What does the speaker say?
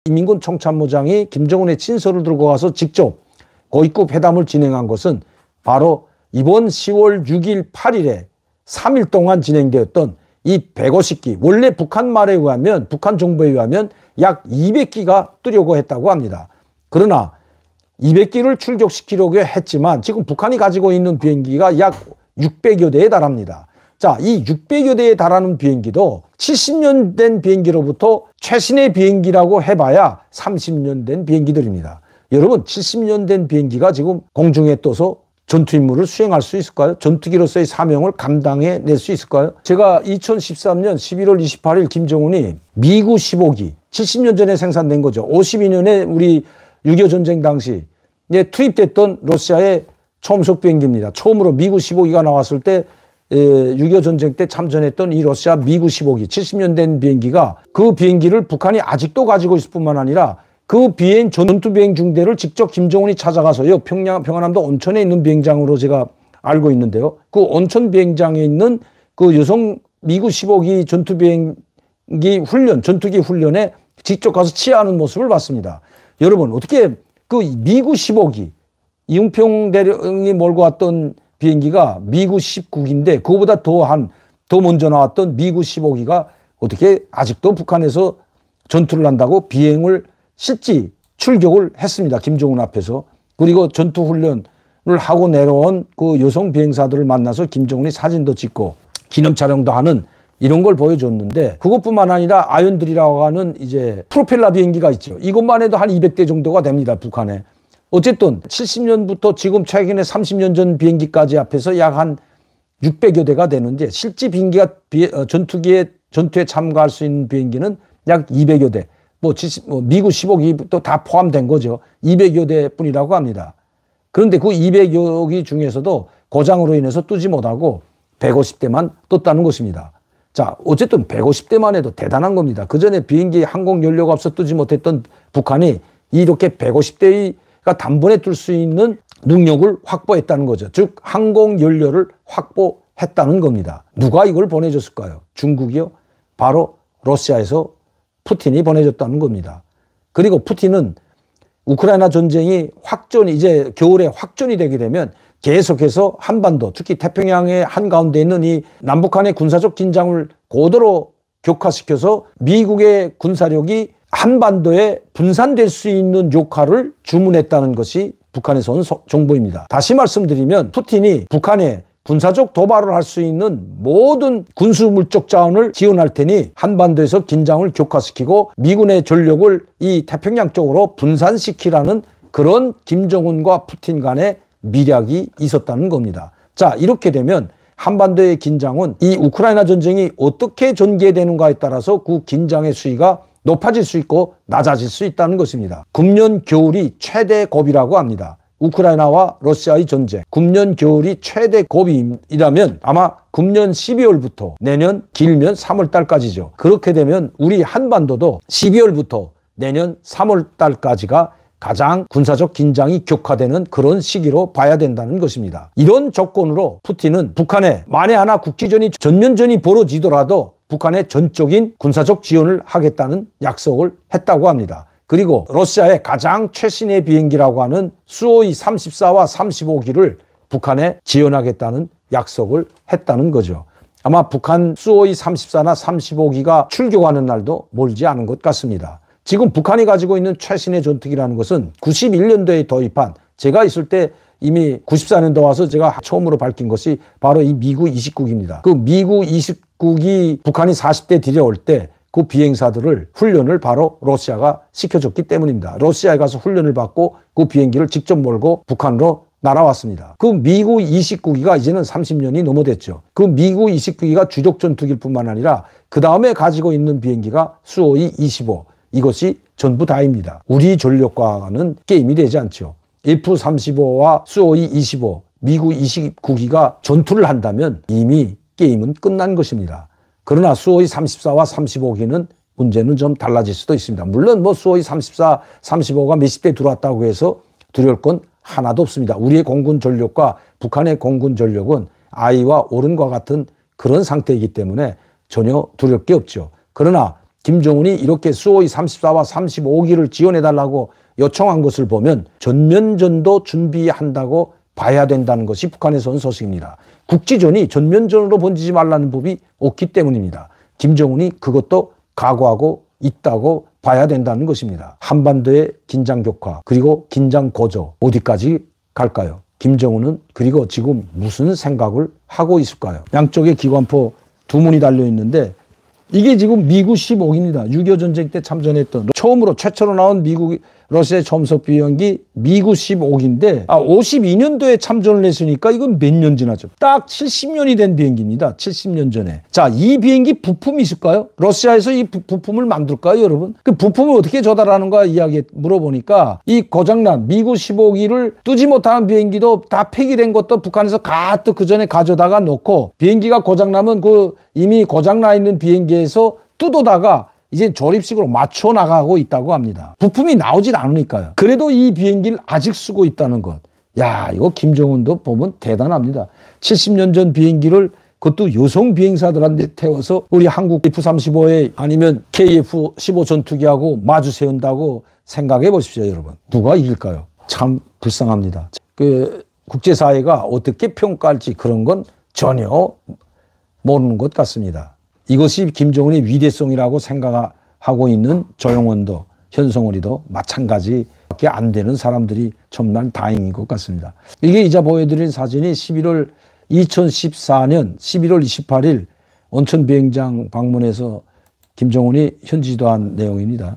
인민군 총참모장이 김정은의 친서를 들고 가서 직접 고위급 회담을 진행한 것은 바로 이번 10월 6일, 8일에 3일 동안 진행되었던 이 150기, 원래 북한 말에 의하면, 북한 정보에 의하면 약 200기가 뜨려고 했다고 합니다. 그러나 200기를 출격시키려고 했지만 지금 북한이 가지고 있는 비행기가 약 600여 대에 달합니다. 자, 이 600여 대에 달하는 비행기도 70년 된 비행기로부터 최신의 비행기라고 해봐야 30년 된 비행기들입니다. 여러분, 70년 된 비행기가 지금 공중에 떠서 전투 임무를 수행할 수 있을까요? 전투기로서의 사명을 감당해낼 수 있을까요? 제가 2013년 11월 28일 김정은이 미구 15기, 70년 전에 생산된 거죠. 52년에 우리 6.25 전쟁 당시 투입됐던 러시아의 초음속 비행기입니다. 처음으로 미구 15기가 나왔을 때 6.25 전쟁 때 참전했던 이 러시아 미구 15기, 70년 된 비행기가, 그 비행기를 북한이 아직도 가지고 있을 뿐만 아니라 그 전투 비행 중대를 직접 김정은이 찾아가서요, 평안함도 온천에 있는 비행장으로 제가 알고 있는데요. 그 온천 비행장에 있는 그 여성 미구 15기 전투 비행기 훈련, 전투기 훈련에 직접 가서 치하하는 모습을 봤습니다. 여러분, 어떻게 그 미구 15기, 이응평 대령이 몰고 왔던 비행기가 미구 19기인데 그거보다 더 먼저 나왔던 미구 15기가 어떻게 아직도 북한에서 전투를 한다고 비행을 실지 출격을 했습니다. 김정은 앞에서. 그리고 전투 훈련을 하고 내려온 그 여성 비행사들을 만나서 김정은이 사진도 찍고 기념 촬영도 하는 이런 걸 보여줬는데, 그것뿐만 아니라 아이언들이라고 하는 이제 프로펠러 비행기가 있죠. 이것만 해도 한 200대 정도가 됩니다, 북한에. 어쨌든 70년부터 지금 최근에 30년 전 비행기까지 합해서 약 한 600여 대가 되는데, 실제 비행기가 전투에 참가할 수 있는 비행기는 약 200여 대. 미구 15기도 다 포함된 거죠. 200여 대 뿐이라고 합니다. 그런데 그 200여 기 중에서도 고장으로 인해서 뜨지 못하고 150대만 떴다는 것입니다. 자, 어쨌든 150대만 해도 대단한 겁니다. 그 전에 비행기 항공 연료가 없어 뜨지 못했던 북한이 이렇게 150대가 단번에 뜰 수 있는 능력을 확보했다는 거죠. 즉, 항공 연료를 확보했다는 겁니다. 누가 이걸 보내줬을까요? 중국이요? 바로 러시아에서 푸틴이 보내줬다는 겁니다. 그리고 푸틴은 우크라이나 전쟁이 이제 겨울에 확전이 되게 되면 계속해서 한반도, 특히 태평양의 한가운데 있는 이 남북한의 군사적 긴장을 고도로 격화시켜서 미국의 군사력이 한반도에 분산될 수 있는 역할을 주문했다는 것이 북한에서 온 정보입니다. 다시 말씀드리면 푸틴이 북한에 군사적 도발을 할 수 있는 모든 군수물적 자원을 지원할 테니 한반도에서 긴장을 격화시키고 미군의 전력을 이 태평양 쪽으로 분산시키라는 그런 김정은과 푸틴 간의 미략이 있었다는 겁니다. 자, 이렇게 되면 한반도의 긴장은 이 우크라이나 전쟁이 어떻게 전개되는가에 따라서 그 긴장의 수위가 높아질 수 있고 낮아질 수 있다는 것입니다. 금년 겨울이 최대 고비라고 합니다. 우크라이나와 러시아의 전쟁, 금년 겨울이 최대 고비이라면 아마 금년 12월부터 내년 길면 3월 달까지죠. 그렇게 되면 우리 한반도도 12월부터 내년 3월 달까지가 가장 군사적 긴장이 격화되는 그런 시기로 봐야 된다는 것입니다. 이런 조건으로 푸틴은 북한에 만에 하나 국지전이 전면전이 벌어지더라도 북한에 전적인 군사적 지원을 하겠다는 약속을 했다고 합니다. 그리고 러시아의 가장 최신의 비행기라고 하는 수호이 34와 35기를 북한에 지원하겠다는 약속을 했다는 거죠. 아마 북한 수호이 34나 35기가 출격하는 날도 멀지 않은 것 같습니다. 지금 북한이 가지고 있는 최신의 전투기라는 것은 91년도에 도입한, 제가 있을 때 이미 94년도 와서 제가 처음으로 밝힌 것이 바로 이 미구 29기입니다. 그 미구 29기 북한이 40대 들여올 때 그 비행사들을 훈련을 바로 러시아가 시켜줬기 때문입니다. 러시아에 가서 훈련을 받고 그 비행기를 직접 몰고 북한으로 날아왔습니다. 그 미구 29기가 이제는 30년이 넘어됐죠. 그 미구 29기가 주력 전투기일 뿐만 아니라 그 다음에 가지고 있는 비행기가 수호이 25. 이것이 전부 다입니다. 우리 전력과는 게임이 되지 않죠. F-35와 수호이 25, 미구 29기가 전투를 한다면 이미 게임은 끝난 것입니다. 그러나 수호이 34와 35기는 문제는 좀 달라질 수도 있습니다. 물론 수호이 34, 35가 몇십 대 들어왔다고 해서 두려울 건 하나도 없습니다. 우리의 공군 전력과 북한의 공군 전력은 아이와 어른과 같은 그런 상태이기 때문에 전혀 두려울 게 없죠. 그러나 김정은이 이렇게 수호의 34와 35기를 지원해달라고 요청한 것을 보면 전면전도 준비한다고 봐야 된다는 것이 북한에서 온 소식입니다. 국지전이 전면전으로 번지지 말라는 법이 없기 때문입니다. 김정은이 그것도 각오하고 있다고 봐야 된다는 것입니다. 한반도의 긴장 격화 그리고 긴장 고조 어디까지 갈까요? 김정은은 그리고 지금 무슨 생각을 하고 있을까요? 양쪽에 기관포 두 문이 달려 있는데 이게 지금 미국 15기입니다. 6.25 전쟁 때 참전했던 처음으로 최초로 나온 러시아의 첨석 비행기 미국 15기인데 52년도에 참전을 했으니까 이건 몇 년 지나죠? 딱 70년이 된 비행기입니다. 70년 전에. 자, 이 비행기 부품이 있을까요? 러시아에서 이 부품을 만들까요, 여러분? 그 부품을 어떻게 조달하는가 이야기 물어보니까 이 고장난 미국 15기를 뜨지 못하는 비행기도 다 폐기된 것도 북한에서 가뜩 그 전에 가져다가 놓고 비행기가 고장나면 그 이미 고장나 있는 비행기에서 뜯어다가 이제 조립식으로 맞춰 나가고 있다고 합니다. 부품이 나오질 않으니까요. 그래도 이 비행기를 아직 쓰고 있다는 것. 야, 이거 김정은도 보면 대단합니다. 70년 전 비행기를 그것도 여성 비행사들한테 태워서 우리 한국 F-35에 아니면 KF-15 전투기하고 마주 세운다고 생각해 보십시오, 여러분. 누가 이길까요? 참 불쌍합니다. 그 국제사회가 어떻게 평가할지 그런 건 전혀 모르는 것 같습니다. 이것이 김정은의 위대성이라고 생각하고 있는 조영원도 현송월이도 마찬가지밖에 안 되는 사람들이 정말 다행인 것 같습니다. 이게 이제 보여드린 사진이 2014년 11월 28일 온천 비행장 방문해서 김정은이 현지도한 내용입니다.